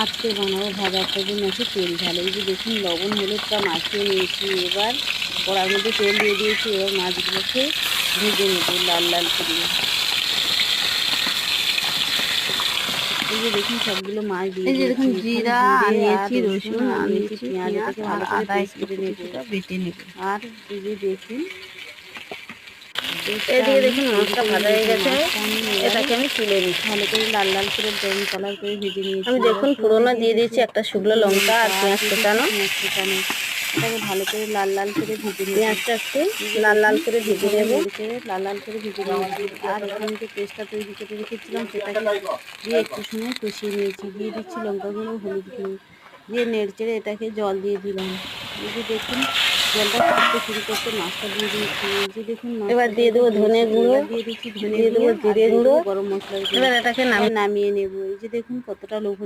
আজকে বানাবো ভাজা, তার জন্য আছে তেল ঝাল। এই যে দেখুন লবণ হলুদটা মাখিয়ে নিয়েছি। এবার কড়ার মধ্যে তেল দিয়ে দিয়েছি। এবার মাছগুলোকে ভেজে নেবো লাল লাল করে। এই যে দেখুন সবগুলো মাছ দিয়ে দিয়েছি। দেখুন জিরা আর নিয়েছি, রসুন রসুন আর নিয়েছি নিয়েছি, পেঁয়াজ, পেঁয়াজ এটাকে আর ভালো করে আদা পেস্ট একটু করে কুচি নেবো। করে বেটে নেব। আর এই যে দেখুন এদিকে দেখুন মাছটা ভাজা হয়ে গেছে, এটাকে আমি তুলে নিচ্ছি। ভালো করে লাল লাল করে ব্রাউন কালার করে ভেজে নিয়েছি। আমি দেখুন ফোড়নে দিয়ে দিয়েছি একটা শুকনো লঙ্কা আর পেঁয়াজ কুচানো। এটাকে ভালো করে লাল লাল করে ভেজে নিয়েছি। পেঁয়াজটা একটু লাল লাল করে ভেজে নেব। লাল লাল করে ভেজে নিয়েছি। আর এখানে যে পেস্টটা তৈরি করে রেখেছিলাম সেটাকে দিয়ে একটু সময় কষিয়ে নিয়েছি। দিয়ে দিচ্ছি লঙ্কা গুঁড়ো, হলুদ গুঁড়ো, দিয়ে নেড়েচেড়ে এটাকে জল দিয়ে দিলাম। এই যে দেখুন জলটা ফুটতে শুরু করতে মাছটা দিয়ে দিয়েছি। এই যে দেখুন এবার দিয়ে দেবো ধনে গুঁড়ো, এবার দিয়ে দিচ্ছি ধনে দিয়ে দেবো গুঁড়ো আর জিরে দিয়ে গুঁড়ো। দেবো গরম মশলার গুঁড়ো। এবার এটাকে নামিয়ে নেবো। এই যে দেখুন কতটা লোভনীয়